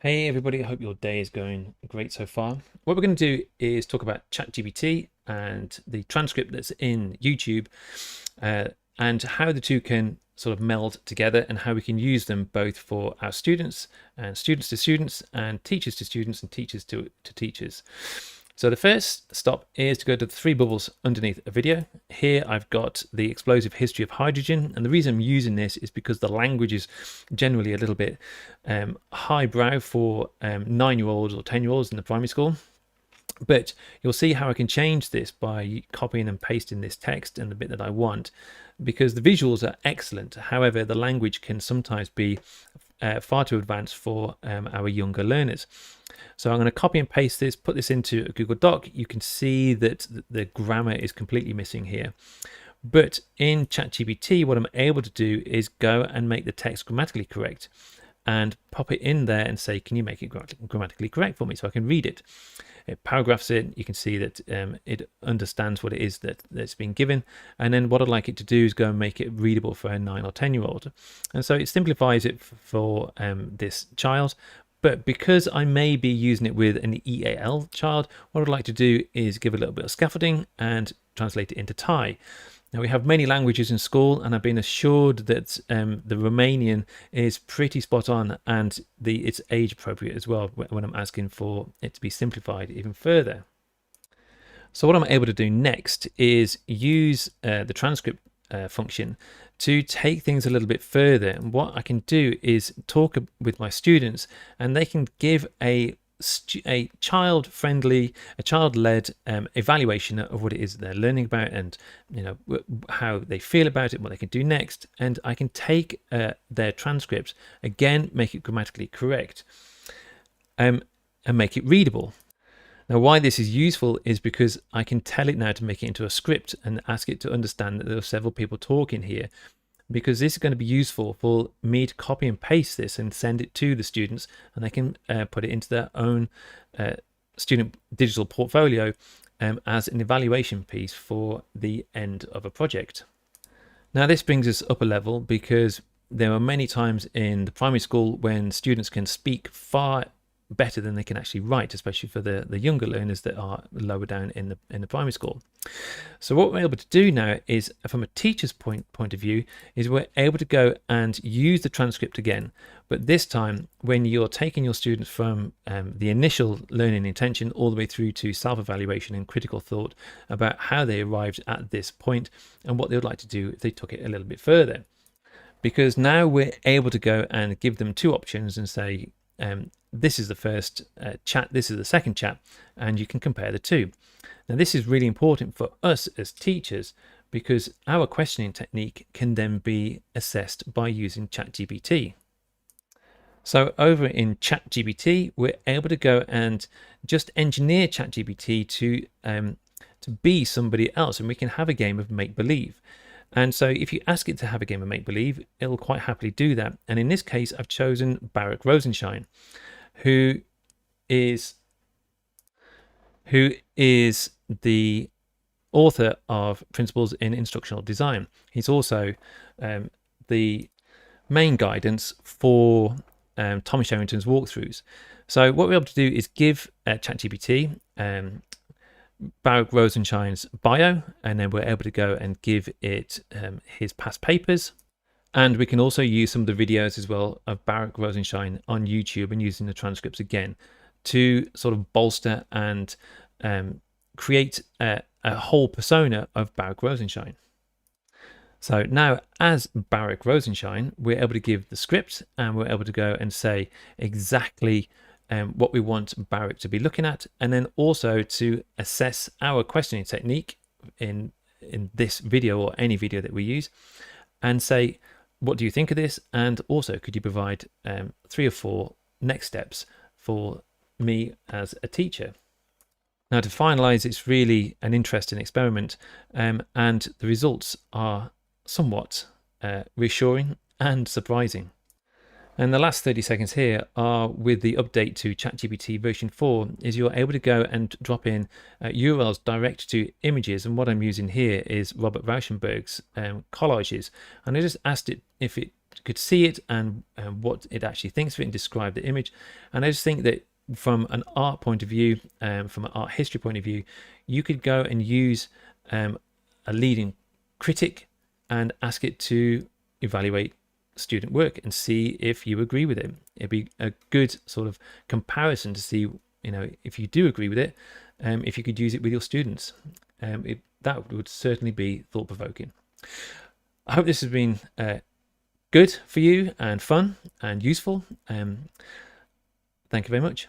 Hey everybody, I hope your day is going great so far. What we're going to do is talk about ChatGPT and the transcript that's in YouTube, uh, and how the two can sort of meld together and how we can use them both for our students and students to students and teachers to students and teachers to teachers. So the first stop is to go to the three bubbles underneath a video. Here I've got the explosive history of hydrogen, and the reason I'm using this is because the language is generally a little bit highbrow for 9-year-olds or 10-year-olds in the primary school. But you'll see how I can change this by copying and pasting this text and the bit that I want, because the visuals are excellent. However, the language can sometimes be far too advanced for our younger learners. So I'm going to copy and paste this, put this into a Google Doc. You can see that the grammar is completely missing here. But in ChatGPT, what I'm able to do is go and make the text grammatically correct and pop it in there and say, can you make it grammatically correct for me so I can read it? It paragraphs it. You can see that it understands what it is that's been given. And then what I'd like it to do is go and make it readable for a 9 or 10-year-old. And so it simplifies it for this child. But because I may be using it with an EAL child, what I'd like to do is give a little bit of scaffolding and translate it into Thai. Now, we have many languages in school, and I've been assured that the Romanian is pretty spot on, and it's age appropriate as well when I'm asking for it to be simplified even further. So what I'm able to do next is use the transcript function to take things a little bit further. And what I can do is talk with my students, and they can give a child-friendly, a child-led evaluation of what it is they're learning about, and how they feel about it, what they can do next. And I can take their transcript again, make it grammatically correct, and make it readable. Now, why this is useful is because I can tell it now to make it into a script and ask it to understand that there are several people talking here, because this is going to be useful for me to copy and paste this and send it to the students, and they can put it into their own student digital portfolio as an evaluation piece for the end of a project. Now, this brings us up a level, because there are many times in the primary school when students can speak far better than they can actually write, especially for the younger learners that are lower down in the primary school. So what we're able to do now is, from a teacher's point of view, is we're able to go and use the transcript again, but this time when you're taking your students from the initial learning intention all the way through to self-evaluation and critical thought about how they arrived at this point and what they would like to do if they took it a little bit further. Because now we're able to go and give them two options and say, this is the first chat, this is the second chat, and you can compare the two. Now, this is really important for us as teachers, because our questioning technique can then be assessed by using ChatGPT. So over in ChatGPT, we're able to go and just engineer ChatGPT to be somebody else, and we can have a game of make-believe. And so if you ask it to have a game of make-believe, it'll quite happily do that. And in this case, I've chosen Barak Rosenshine, who is the author of Principles in Instructional Design. He's also the main guidance for Tommy Sherrington's walkthroughs. So what we're able to do is give ChatGPT Barak Rosenshine's bio, and then we're able to go and give it his past papers. And we can also use some of the videos as well of Barak Rosenshine on YouTube, and using the transcripts again to sort of bolster and create a whole persona of Barak Rosenshine. So now, as Barak Rosenshine, we're able to give the script, and we're able to go and say exactly what we want Barak to be looking at, and then also to assess our questioning technique in this video or any video that we use, and say, what do you think of this? And also, could you provide 3 or 4 next steps for me as a teacher? Now, to finalize, it's really an interesting experiment, and the results are somewhat reassuring and surprising. And the last 30 seconds here are with the update to ChatGPT version 4, is you're able to go and drop in URLs direct to images. And what I'm using here is Robert Rauschenberg's collages. And I just asked it if it could see it and what it actually thinks of it and describe the image. And I just think that from an art point of view, from an art history point of view, you could go and use a leading critic and ask it to evaluate student work and see if you agree with it. It'd be a good sort of comparison to see, if you do agree with it, if you could use it with your students. That would certainly be thought-provoking. I hope this has been good for you and fun and useful. Thank you very much.